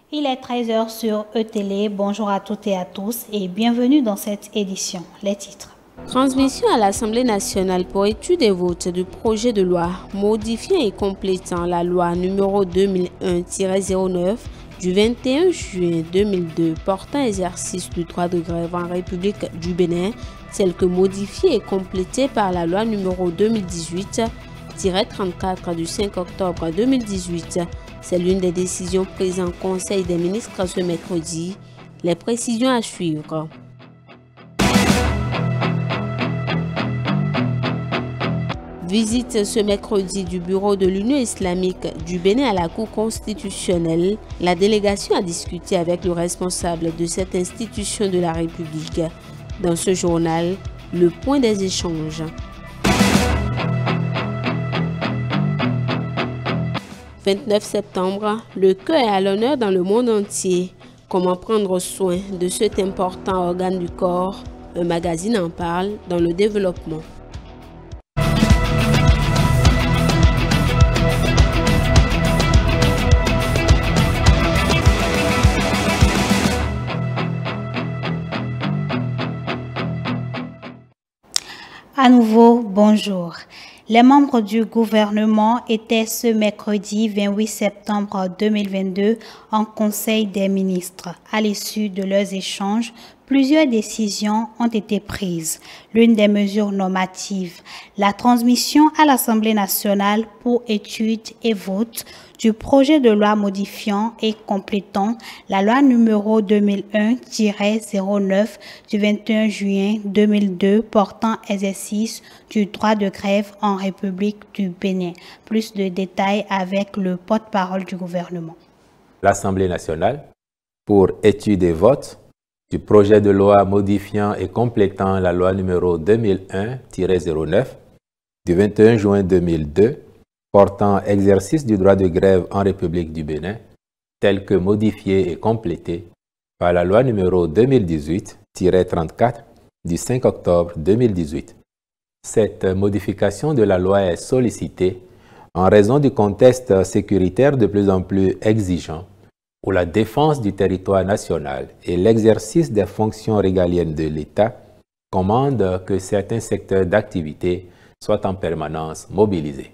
Il est 13 h sur E-Télé. Bonjour à toutes et à tous et bienvenue dans cette édition. Les titres. Transmission à l'Assemblée nationale pour étude et vote du projet de loi modifiant et complétant la loi numéro 2001-09 du 21 juin 2002 portant exercice du droit de grève en République du Bénin, tel que modifié et complété par la loi numéro 2018-34 du 5 octobre 2018. C'est l'une des décisions prises en Conseil des ministres ce mercredi. Les précisions à suivre. Visite ce mercredi du bureau de l'Union islamique du Bénin à la Cour constitutionnelle. La délégation a discuté avec le responsable de cette institution de la République. Dans ce journal, le point des échanges. 29 septembre, le cœur est à l'honneur dans le monde entier. Comment prendre soin de cet important organe du corps? Un magazine en parle dans le développement. À nouveau, bonjour. Les membres du gouvernement étaient ce mercredi 28 septembre 2022 en Conseil des ministres. À l'issue de leurs échanges, plusieurs décisions ont été prises. L'une des mesures normatives, la transmission à l'Assemblée nationale pour étude et vote du projet de loi modifiant et complétant la loi numéro 2001-09 du 21 juin 2002 portant exercice du droit de grève en République du Bénin. Plus de détails avec le porte-parole du gouvernement. L'Assemblée nationale pour étude et vote du projet de loi modifiant et complétant la loi numéro 2001-09 du 21 juin 2002 portant exercice du droit de grève en République du Bénin, tel que modifié et complété par la loi numéro 2018-34 du 5 octobre 2018. Cette modification de la loi est sollicitée en raison du contexte sécuritaire de plus en plus exigeant où la défense du territoire national et l'exercice des fonctions régaliennes de l'État commandent que certains secteurs d'activité soient en permanence mobilisés.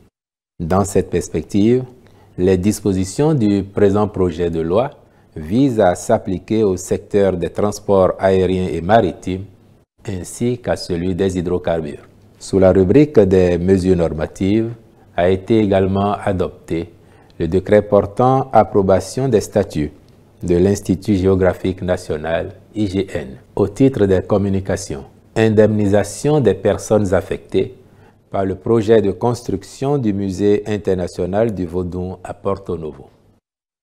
Dans cette perspective, les dispositions du présent projet de loi visent à s'appliquer au secteur des transports aériens et maritimes ainsi qu'à celui des hydrocarbures. Sous la rubrique des mesures normatives a été également adopté le décret portant approbation des statuts de l'Institut géographique national IGN au titre des communications, indemnisation des personnes affectées par le projet de construction du Musée international du Vodou à Porto Novo.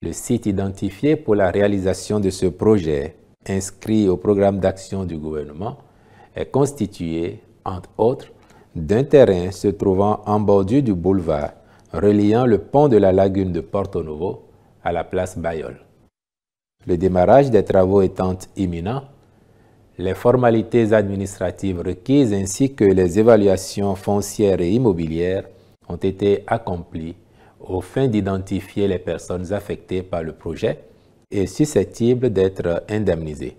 Le site identifié pour la réalisation de ce projet, inscrit au programme d'action du gouvernement, est constitué, entre autres, d'un terrain se trouvant en bordure du boulevard reliant le pont de la lagune de Porto Novo à la place Bayol. Le démarrage des travaux étant imminent, les formalités administratives requises ainsi que les évaluations foncières et immobilières ont été accomplies aux fins d'identifier les personnes affectées par le projet et susceptibles d'être indemnisées.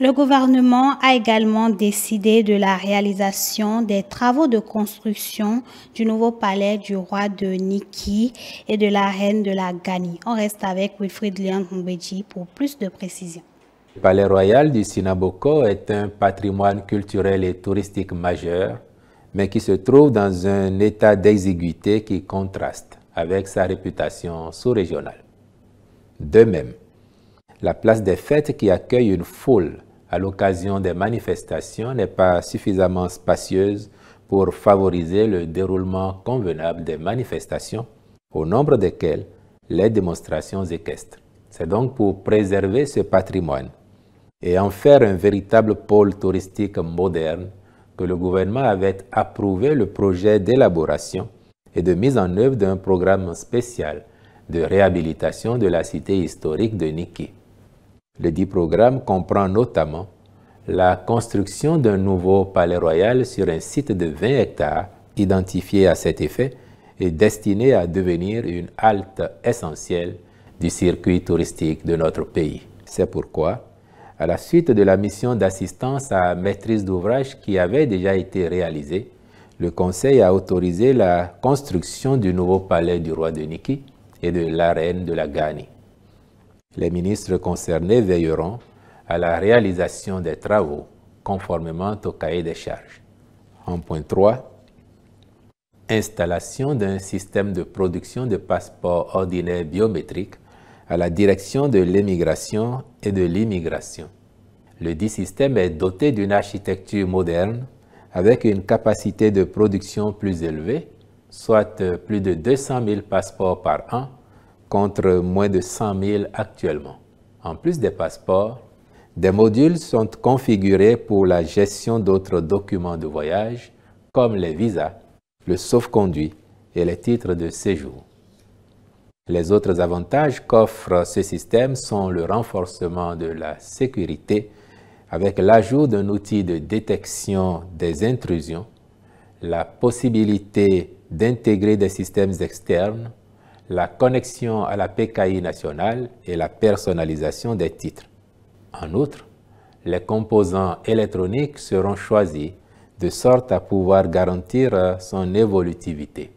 Le gouvernement a également décidé de la réalisation des travaux de construction du nouveau palais du roi de Niki et de la reine de la Gani. On reste avec Wilfried Liang Mbedji pour plus de précisions. Le palais royal du Sinaboko est un patrimoine culturel et touristique majeur, mais qui se trouve dans un état d'exiguïté qui contraste avec sa réputation sous-régionale. De même, la place des fêtes qui accueille une foule à l'occasion des manifestations n'est pas suffisamment spacieuse pour favoriser le déroulement convenable des manifestations, au nombre desquelles les démonstrations équestres. C'est donc pour préserver ce patrimoine et en faire un véritable pôle touristique moderne que le gouvernement avait approuvé le projet d'élaboration et de mise en œuvre d'un programme spécial de réhabilitation de la cité historique de Niki. Le dit programme comprend notamment la construction d'un nouveau palais royal sur un site de 20 hectares identifié à cet effet et destiné à devenir une halte essentielle du circuit touristique de notre pays. C'est pourquoi, à la suite de la mission d'assistance à maîtrise d'ouvrage qui avait déjà été réalisée, le Conseil a autorisé la construction du nouveau palais du roi de Niki et de l'arène de la Gani. Les ministres concernés veilleront à la réalisation des travaux conformément au cahier des charges. En point 3, installation d'un système de production de passeports ordinaires biométriques à la direction de l'émigration et de l'immigration. Le dit système est doté d'une architecture moderne avec une capacité de production plus élevée, soit plus de 200 000 passeports par an contre moins de 100 000 actuellement. En plus des passeports, des modules sont configurés pour la gestion d'autres documents de voyage comme les visas, le sauf-conduit et les titres de séjour. Les autres avantages qu'offre ce système sont le renforcement de la sécurité avec l'ajout d'un outil de détection des intrusions, la possibilité d'intégrer des systèmes externes, la connexion à la PKI nationale et la personnalisation des titres. En outre, les composants électroniques seront choisis de sorte à pouvoir garantir son évolutivité.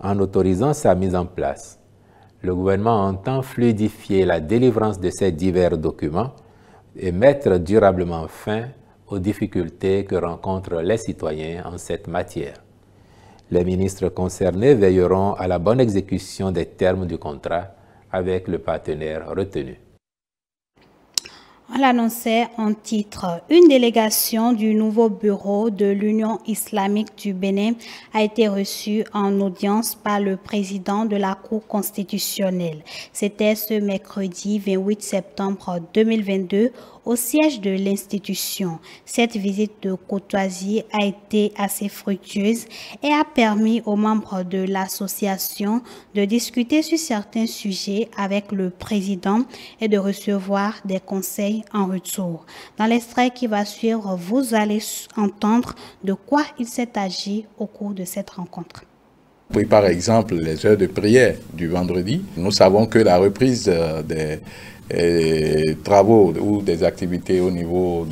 En autorisant sa mise en place, le gouvernement entend fluidifier la délivrance de ces divers documents et mettre durablement fin aux difficultés que rencontrent les citoyens en cette matière. Les ministres concernés veilleront à la bonne exécution des termes du contrat avec le partenaire retenu. On l'annonçait en titre. Une délégation du nouveau bureau de l'Union islamique du Bénin a été reçue en audience par le président de la Cour constitutionnelle. C'était ce mercredi 28 septembre 2022 au siège de l'institution. Cette visite de courtoisie a été assez fructueuse et a permis aux membres de l'association de discuter sur certains sujets avec le président et de recevoir des conseils en retour. Dans l'extrait qui va suivre, vous allez entendre de quoi il s'est agi au cours de cette rencontre. Oui, par exemple, les heures de prière du vendredi, nous savons que la reprise des travaux ou des activités au niveau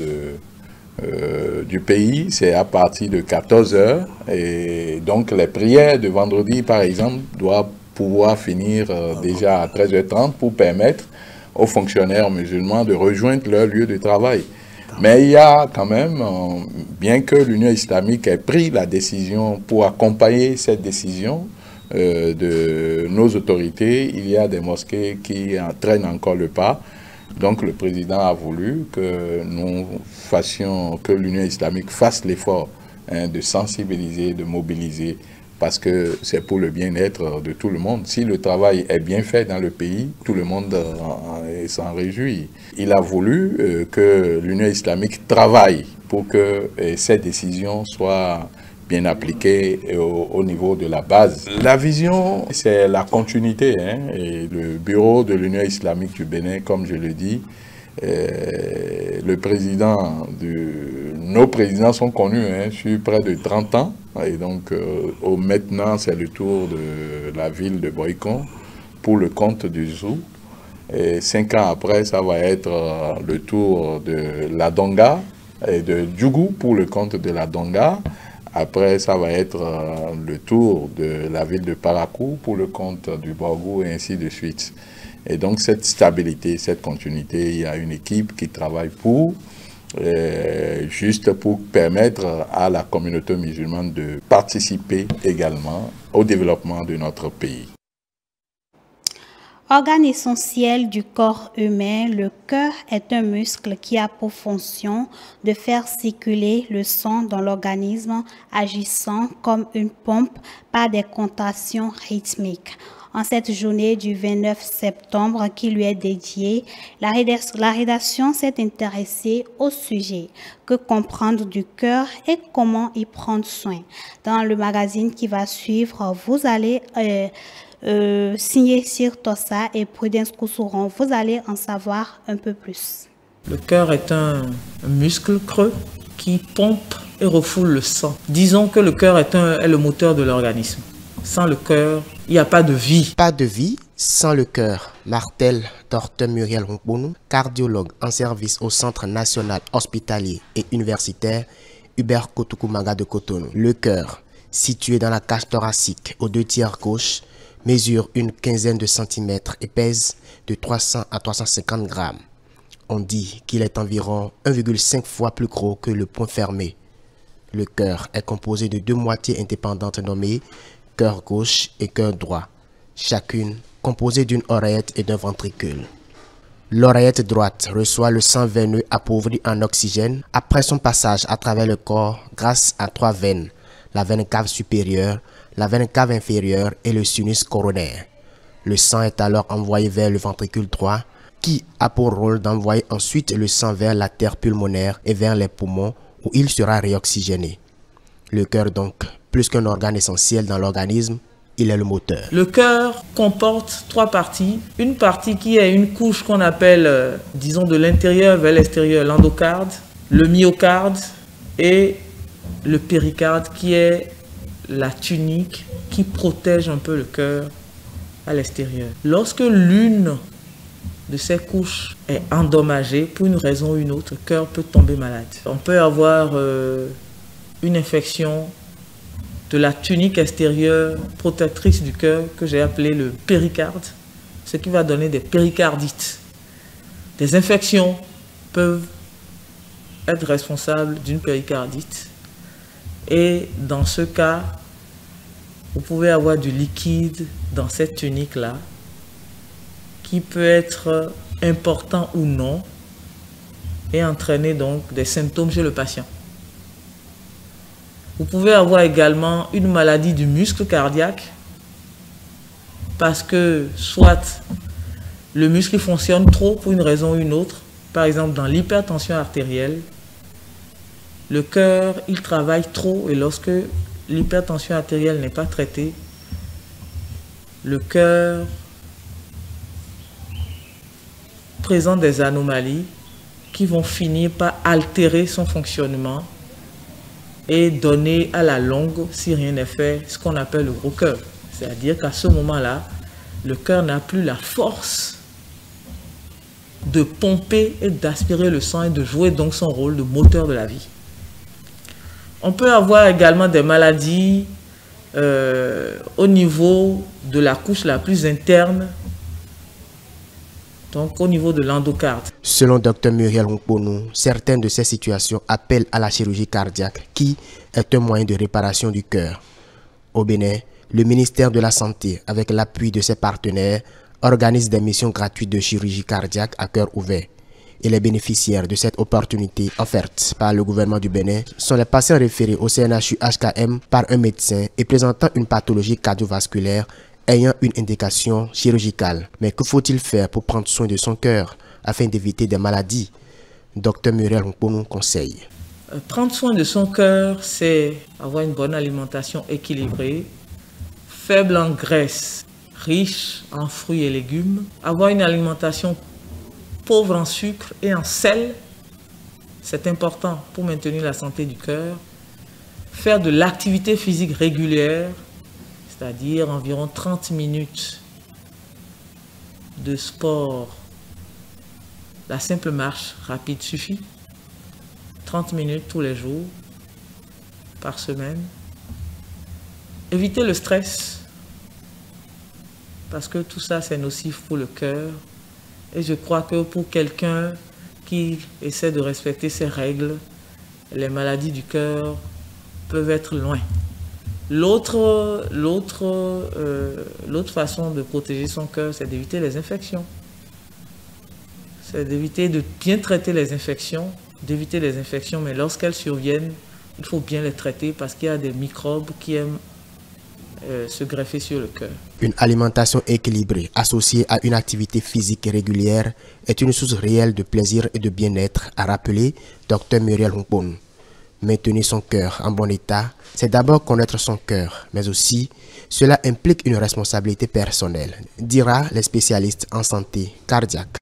du pays, c'est à partir de 14 heures. Et donc, les prières de vendredi, par exemple, doivent pouvoir finir déjà à 13h30 pour permettre aux fonctionnaires musulmans de rejoindre leur lieu de travail. Mais il y a quand même, bien que l'Union islamique ait pris la décision pour accompagner cette décision de nos autorités, il y a des mosquées qui entraînent encore le pas. Donc le président a voulu que nous fassions, que l'Union islamique fasse l'effort de sensibiliser, de mobiliser, parce que c'est pour le bien-être de tout le monde. Si le travail est bien fait dans le pays, tout le monde s'en réjouit. Il a voulu que l'Union islamique travaille pour que ces décisions soient bien appliquées au niveau de la base. La vision, c'est la continuité. Et le bureau de l'Union islamique du Bénin, comme je le dis, nos présidents sont connus sur près de 30 ans. Et donc, maintenant, c'est le tour de la ville de Boycon pour le compte du Zou. Et 5 ans après, ça va être le tour de la Donga et de Djougou pour le compte de la Donga. Après, ça va être le tour de la ville de Parakou pour le compte du Borgou et ainsi de suite. Et donc, cette stabilité, cette continuité, il y a une équipe qui travaille pour, juste pour permettre à la communauté musulmane de participer également au développement de notre pays. Organe essentiel du corps humain, le cœur est un muscle qui a pour fonction de faire circuler le sang dans l'organisme, agissant comme une pompe par des contractions rythmiques. En cette journée du 29 septembre qui lui est dédiée, la rédaction s'est intéressée au sujet que comprendre du cœur et comment y prendre soin. Dans le magazine qui va suivre, vous allez signé Sir Tossa et Prudence Koussouron. Vous allez en savoir un peu plus. Le cœur est un muscle creux qui pompe et refoule le sang. Disons que le cœur est le moteur de l'organisme. Sans le cœur, il n'y a pas de vie. Pas de vie, Sans le cœur, martèle Dr Muriel Nkponou, cardiologue en service au Centre national hospitalier et universitaire Hubert Kotukumaga de Cotonou. Le cœur, situé dans la cage thoracique aux 2 tiers gauche, mesure une quinzaine de centimètres et pèse de 300 à 350 grammes. On dit qu'il est environ 1,5 fois plus gros que le poing fermé. Le cœur est composé de 2 moitiés indépendantes nommées cœur gauche et cœur droit, chacune composée d'une oreillette et d'un ventricule. L'oreillette droite reçoit le sang veineux appauvri en oxygène après son passage à travers le corps grâce à 3 veines, la veine cave supérieure, la veine cave inférieure et le sinus coronaire. Le sang est alors envoyé vers le ventricule droit qui a pour rôle d'envoyer ensuite le sang vers l'artère pulmonaire et vers les poumons où il sera réoxygéné. Le cœur donc, plus qu'un organe essentiel dans l'organisme, il est le moteur. Le cœur comporte 3 parties. Une partie qui est une couche qu'on appelle, disons, de l'intérieur vers l'extérieur, l'endocarde, le myocarde et le péricarde qui est la tunique qui protège un peu le cœur à l'extérieur. Lorsque l'une de ces couches est endommagée pour une raison ou une autre, le cœur peut tomber malade. On peut avoir une infection de la tunique extérieure protectrice du cœur que j'ai appelé le péricarde, ce qui va donner des péricardites. Des infections peuvent être responsables d'une péricardite et dans ce cas, vous pouvez avoir du liquide dans cette tunique-là qui peut être important ou non et entraîner donc des symptômes chez le patient. Vous pouvez avoir également une maladie du muscle cardiaque parce que soit le muscle fonctionne trop pour une raison ou une autre, par exemple dans l'hypertension artérielle, le cœur il travaille trop et lorsque l'hypertension artérielle n'est pas traitée, le cœur présente des anomalies qui vont finir par altérer son fonctionnement et donner à la longue, si rien n'est fait, ce qu'on appelle le gros cœur. C'est-à-dire qu'à ce moment-là, le cœur n'a plus la force de pomper et d'aspirer le sang et de jouer donc son rôle de moteur de la vie. On peut avoir également des maladies au niveau de la couche la plus interne, donc au niveau de l'endocarde. Selon Dr Muriel Nkponou, certaines de ces situations appellent à la chirurgie cardiaque, qui est un moyen de réparation du cœur. Au Bénin, le ministère de la Santé, avec l'appui de ses partenaires, organise des missions gratuites de chirurgie cardiaque à cœur ouvert. Et les bénéficiaires de cette opportunité offerte par le gouvernement du Bénin sont les patients référés au CNHU HKM par un médecin et présentant une pathologie cardiovasculaire ayant une indication chirurgicale. Mais que faut-il faire pour prendre soin de son cœur afin d'éviter des maladies? Dr Muriel Nkponou conseille. Prendre soin de son cœur, c'est avoir une bonne alimentation équilibrée, faible en graisse, riche en fruits et légumes, avoir une alimentation pauvre en sucre et en sel, c'est important pour maintenir la santé du cœur, faire de l'activité physique régulière, c'est-à-dire environ 30 minutes de sport. La simple marche rapide suffit. 30 minutes tous les jours, par semaine. Éviter le stress, parce que tout ça c'est nocif pour le cœur. Et je crois que pour quelqu'un qui essaie de respecter ces règles, les maladies du cœur peuvent être loin. L'autre façon de protéger son cœur, c'est d'éviter les infections. C'est d'éviter de bien traiter les infections, mais lorsqu'elles surviennent, il faut bien les traiter parce qu'il y a des microbes qui aiment se greffer sur le cœur. Une alimentation équilibrée associée à une activité physique régulière est une source réelle de plaisir et de bien-être, a rappelé Dr Muriel Nkponou. Maintenir son cœur en bon état, c'est d'abord connaître son cœur, mais aussi cela implique une responsabilité personnelle, dira les spécialistes en santé cardiaque.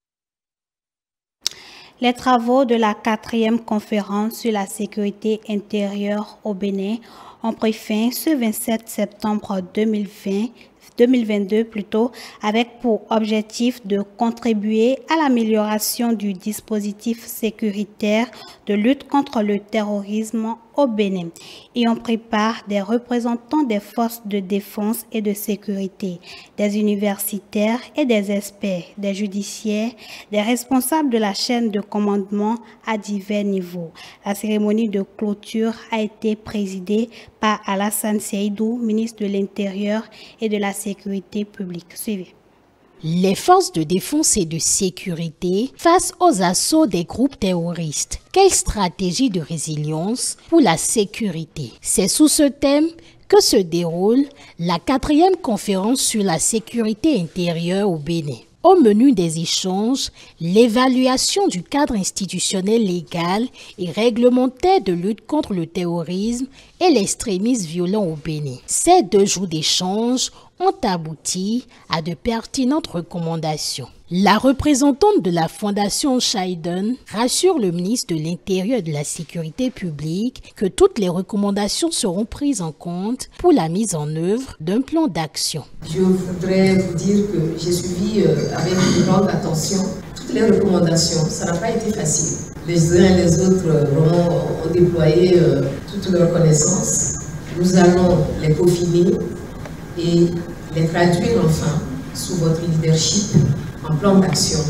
Les travaux de la 4e conférence sur la sécurité intérieure au Bénin ont pris fin ce 27 septembre 2020 2022 plutôt, avec pour objectif de contribuer à l'amélioration du dispositif sécuritaire de lutte contre le terrorisme au Bénin. Y ont pris part des représentants des forces de défense et de sécurité, des universitaires et des experts, des judiciaires, des responsables de la chaîne de commandement à divers niveaux. La cérémonie de clôture a été présidée par Alassane Seydou, ministre de l'Intérieur et de la Sécurité publique. Suivez. Les forces de défense et de sécurité face aux assauts des groupes terroristes. Quelle stratégie de résilience pour la sécurité? C'est sous ce thème que se déroule la 4e conférence sur la sécurité intérieure au Bénin. Au menu des échanges, l'évaluation du cadre institutionnel légal et réglementaire de lutte contre le terrorisme et l'extrémisme violent au Bénin. Ces 2 jours d'échanges ont abouti à de pertinentes recommandations. La représentante de la Fondation Scheiden rassure le ministre de l'Intérieur et de la Sécurité publique que toutes les recommandations seront prises en compte pour la mise en œuvre d'un plan d'action. Je voudrais vous dire que j'ai suivi avec une grande attention toutes les recommandations. Ça n'a pas été facile. Les uns et les autres ont déployé toutes leurs connaissances. Nous allons les peaufiner et les traduire enfin sous votre leadership en plan d'action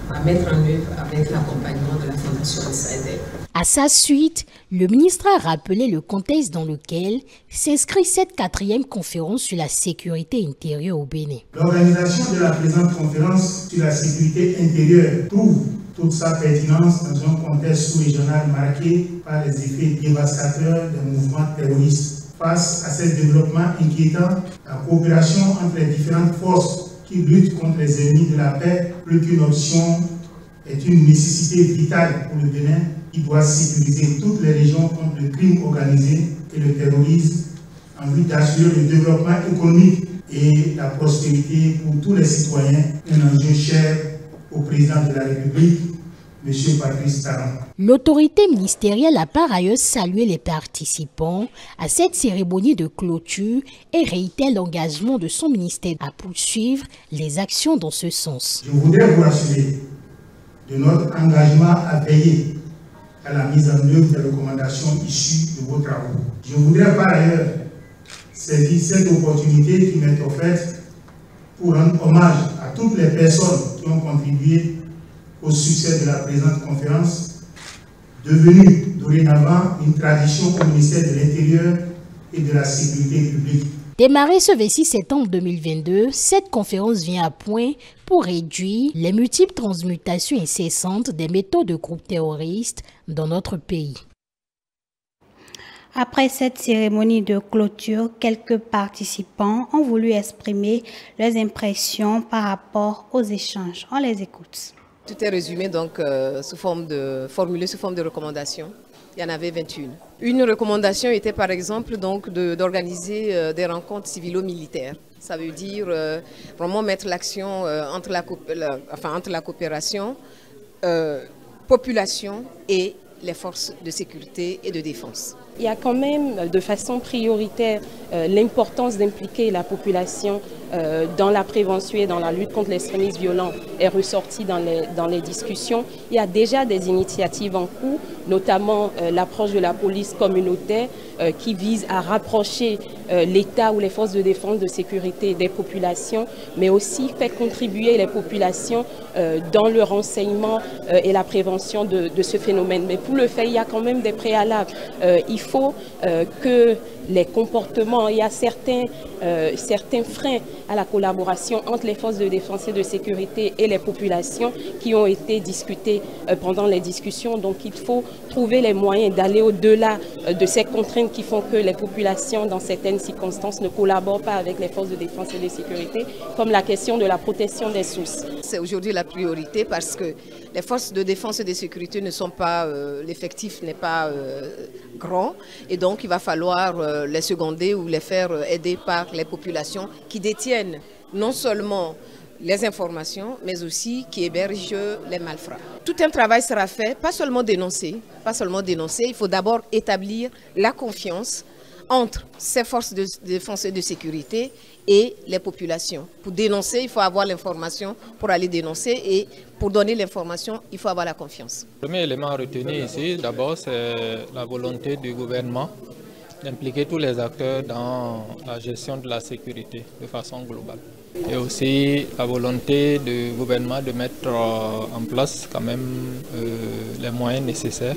à mettre en œuvre avec l'accompagnement de la Fondation Scheiden. À sa suite, le ministre a rappelé le contexte dans lequel s'inscrit cette 4e conférence sur la sécurité intérieure au Bénin. L'organisation de la présente conférence sur la sécurité intérieure trouve toute sa pertinence dans un contexte sous-régional marqué par les effets dévastateurs des mouvements terroristes. Face à ces développements inquiétants, la coopération entre les différentes forces qui luttent contre les ennemis de la paix, plus qu'une option, est une nécessité vitale pour le Bénin qui doit sécuriser toutes les régions contre le crime organisé et le terrorisme en vue d'assurer le développement économique et la prospérité pour tous les citoyens, un enjeu cher au président de la République, M. Patrice Talon. L'autorité ministérielle a par ailleurs salué les participants à cette cérémonie de clôture et réitère l'engagement de son ministère à poursuivre les actions dans ce sens. Je voudrais vous rassurer de notre engagement à veiller à la mise en œuvre des recommandations issues de vos travaux. Je voudrais par ailleurs saisir cette opportunité qui m'est offerte pour rendre hommage à toutes les personnes qui ont contribué au succès de la présente conférence, devenue dorénavant une tradition au ministère de l'Intérieur et de la Sécurité publique. Démarrée ce 26 septembre 2022, cette conférence vient à point pour réduire les multiples transmutations incessantes des méthodes de groupes terroristes dans notre pays. Après cette cérémonie de clôture, quelques participants ont voulu exprimer leurs impressions par rapport aux échanges. On les écoute. Tout est résumé donc formulé sous forme de recommandations. Il y en avait 21. Une recommandation était par exemple donc d'organiser des rencontres civilo-militaires. Ça veut dire vraiment mettre l'action entre la coopération, population et les forces de sécurité et de défense. Il y a quand même de façon prioritaire l'importance d'impliquer la population dans la prévention et dans la lutte contre l'extrémisme violent est ressortie dans les discussions. Il y a déjà des initiatives en cours, notamment l'approche de la police communautaire qui vise à rapprocher l'État ou les forces de défense de sécurité des populations, mais aussi faire contribuer les populations dans le renseignement et la prévention de ce phénomène. Mais pour le faire, il y a quand même des préalables. Il faut que les comportements, il y a certains freins à la collaboration entre les forces de défense et de sécurité et les populations qui ont été discutés pendant les discussions. Donc il faut trouver les moyens d'aller au-delà de ces contraintes qui font que les populations dans certaines circonstances ne collaborent pas avec les forces de défense et de sécurité, comme la question de la protection des sources. C'est aujourd'hui la priorité parce que les forces de défense et de sécurité ne sont pas, l'effectif n'est pas grand et donc il va falloir les seconder ou les faire aider par les populations qui détiennent non seulement les informations, mais aussi qui hébergent les malfrats. Tout un travail sera fait, pas seulement dénoncer, il faut d'abord établir la confiance entre ces forces de défense et de sécurité et les populations. Pour dénoncer, il faut avoir l'information pour aller dénoncer et pour donner l'information, il faut avoir la confiance. Le premier élément à retenir ici, d'abord, c'est la volonté du gouvernement d'impliquer tous les acteurs dans la gestion de la sécurité de façon globale. Et aussi la volonté du gouvernement de mettre en place quand même les moyens nécessaires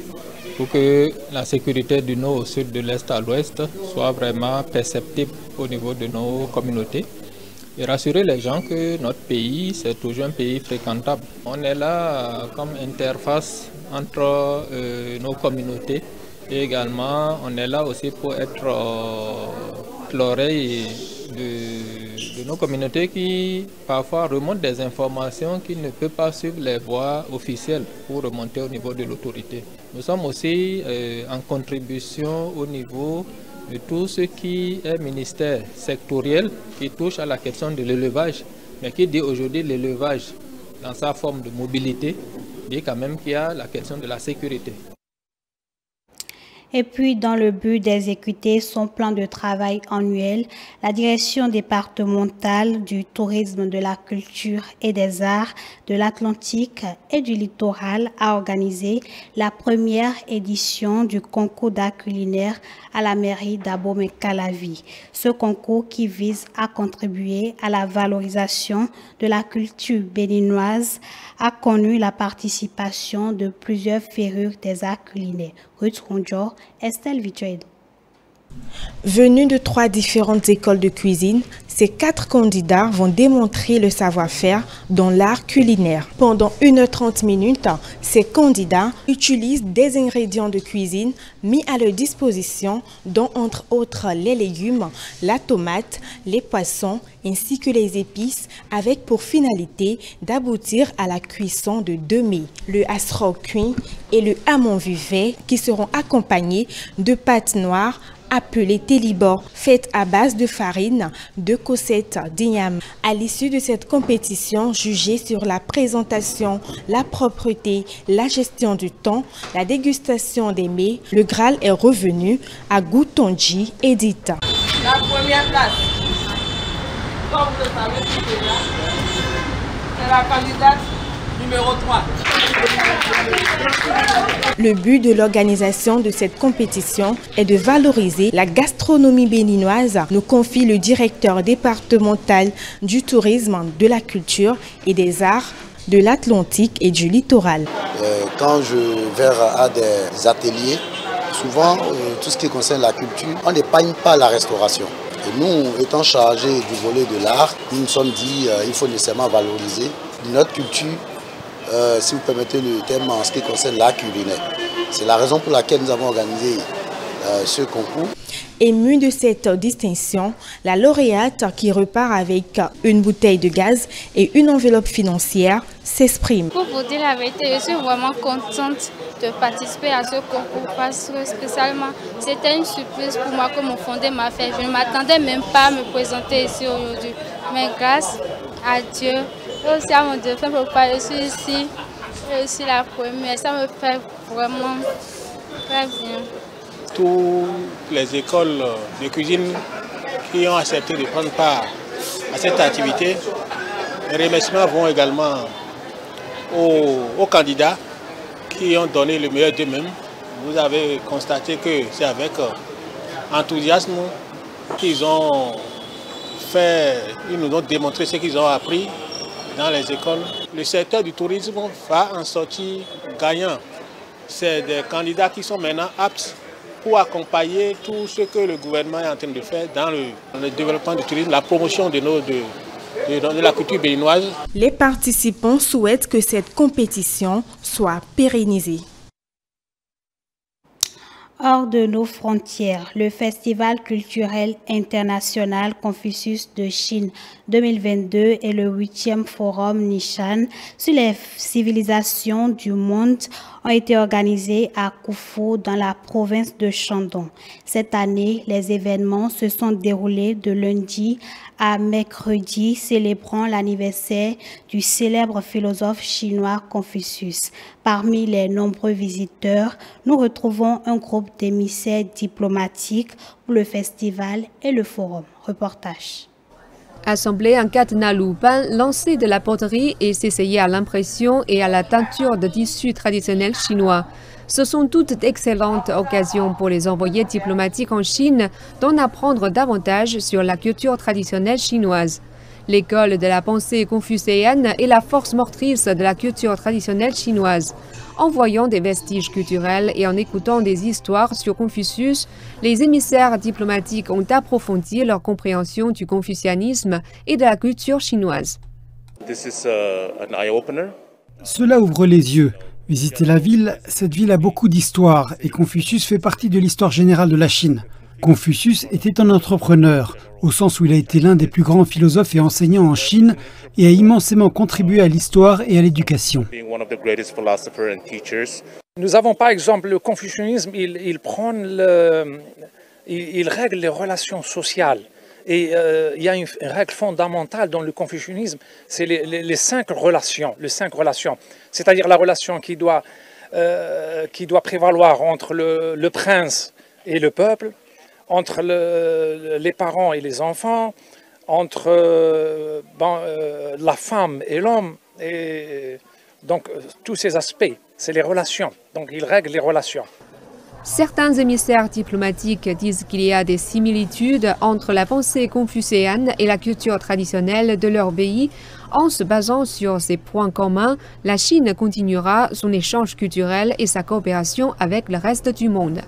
pour que la sécurité du nord au sud, de l'est à l'ouest soit vraiment perceptible au niveau de nos communautés. Et rassurer les gens que notre pays, c'est toujours un pays fréquentable. On est là comme interface entre nos communautés et également on est là aussi pour être l'oreille de nos communautés qui parfois remontent des informations qui ne peuvent pas suivre les voies officielles pour remonter au niveau de l'autorité. Nous sommes aussi en contribution au niveau de tout ce qui est ministère sectoriel qui touche à la question de l'élevage, mais qui dit aujourd'hui l'élevage dans sa forme de mobilité, dit quand même qu'il y a la question de la sécurité. Et puis, dans le but d'exécuter son plan de travail annuel, la direction départementale du tourisme, de la culture et des arts de l'Atlantique et du littoral a organisé la première édition du concours d'art culinaire à la mairie d'Abomey-Calavi. Ce concours qui vise à contribuer à la valorisation de la culture béninoise a connu la participation de plusieurs férus des arts culinaires. Ruth Ronjor, Estelle Vituel. Venus de 3 différentes écoles de cuisine, ces 4 candidats vont démontrer le savoir-faire dans l'art culinaire. Pendant 1h30, ces candidats utilisent des ingrédients de cuisine mis à leur disposition, dont entre autres les légumes, la tomate, les poissons ainsi que les épices, avec pour finalité d'aboutir à la cuisson de 2 mets, le asro cuit et le hamon vivait, qui seront accompagnés de pâtes noires appelée télibor, faite à base de farine, de cossettes d'igname. À l'issue de cette compétition, jugée sur la présentation, la propreté, la gestion du temps, la dégustation des mets, le Graal est revenu à Goutonji Edith. La première place, comme vous le savez, c'est la candidate numéro 3. Le but de l'organisation de cette compétition est de valoriser la gastronomie béninoise, nous confie le directeur départemental du tourisme, de la culture et des arts de l'Atlantique et du littoral. Quand je vais à des ateliers, souvent tout ce qui concerne la culture, on n'épargne pas la restauration. Et nous, étant chargés du volet de l'art, nous nous sommes dit qu'il faut nécessairement valoriser notre culture. Si vous permettez le terme en ce qui concerne l'art culinaire. C'est la raison pour laquelle nous avons organisé ce concours. Émue de cette distinction, la lauréate qui repart avec une bouteille de gaz et une enveloppe financière s'exprime. Pour vous dire la vérité, je suis vraiment contente de participer à ce concours parce que spécialement c'était une surprise pour moi que mon fondé m'a fait. Je ne m'attendais même pas à me présenter ici aujourd'hui. Mais grâce à Dieu et aussi à mon défunt papa, je suis ici. Je suis la première. Ça me fait vraiment très bien. Toutes les écoles de cuisine qui ont accepté de prendre part à cette activité, les remerciements vont également aux candidats qui ont donné le meilleur d'eux-mêmes. Vous avez constaté que c'est avec enthousiasme qu'ils ont fait, ils nous ont démontré ce qu'ils ont appris dans les écoles. Le secteur du tourisme va en sortir gagnant. C'est des candidats qui sont maintenant aptes pour accompagner tout ce que le gouvernement est en train de faire dans le développement du tourisme, la promotion de la culture béninoise. Les participants souhaitent que cette compétition soit pérennisée. Hors de nos frontières, le Festival culturel international Confucius de Chine 2022 et le 8e Forum Nishan sur les civilisations du monde ont été organisés à Koufou dans la province de Shandong. Cette année, les événements se sont déroulés de lundi à mercredi, célébrant l'anniversaire du célèbre philosophe chinois Confucius. Parmi les nombreux visiteurs, nous retrouvons un groupe d'émissaires diplomatiques pour le festival et le forum. Reportage. Assemblés en katana loupin, lancer de la poterie et s'essayer à l'impression et à la teinture de tissus traditionnels chinois. Ce sont toutes d'excellentes occasions pour les envoyés diplomatiques en Chine d'en apprendre davantage sur la culture traditionnelle chinoise. L'école de la pensée confucéenne est la force motrice de la culture traditionnelle chinoise. En voyant des vestiges culturels et en écoutant des histoires sur Confucius, les émissaires diplomatiques ont approfondi leur compréhension du confucianisme et de la culture chinoise. Cela ouvre les yeux. Visitez la ville, cette ville a beaucoup d'histoire et Confucius fait partie de l'histoire générale de la Chine. Confucius était un entrepreneur, au sens où il a été l'un des plus grands philosophes et enseignants en Chine et a immensément contribué à l'histoire et à l'éducation. Nous avons par exemple le confucianisme, il règle les relations sociales. Et il y a une règle fondamentale dans le confucianisme, c'est les cinq relations. C'est-à-dire la relation qui doit prévaloir entre le prince et le peuple, entre les parents et les enfants, entre la femme et l'homme. Et donc tous ces aspects, c'est les relations. Donc il règle les relations. Certains émissaires diplomatiques disent qu'il y a des similitudes entre la pensée confucéenne et la culture traditionnelle de leur pays. En se basant sur ces points communs, la Chine continuera son échange culturel et sa coopération avec le reste du monde.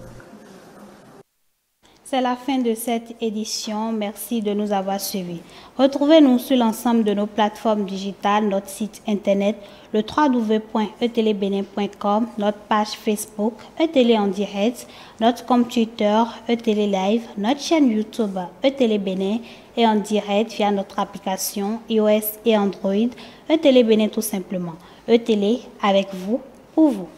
C'est la fin de cette édition. Merci de nous avoir suivis. Retrouvez-nous sur l'ensemble de nos plateformes digitales, notre site internet, le www.etelebenin.com, notre page Facebook, ETélé en direct, notre compte Twitter, ETélé Live, notre chaîne YouTube, ETélé Bénin et en direct via notre application iOS et Android, ETélé Bénin tout simplement. ETélé avec vous, pour vous.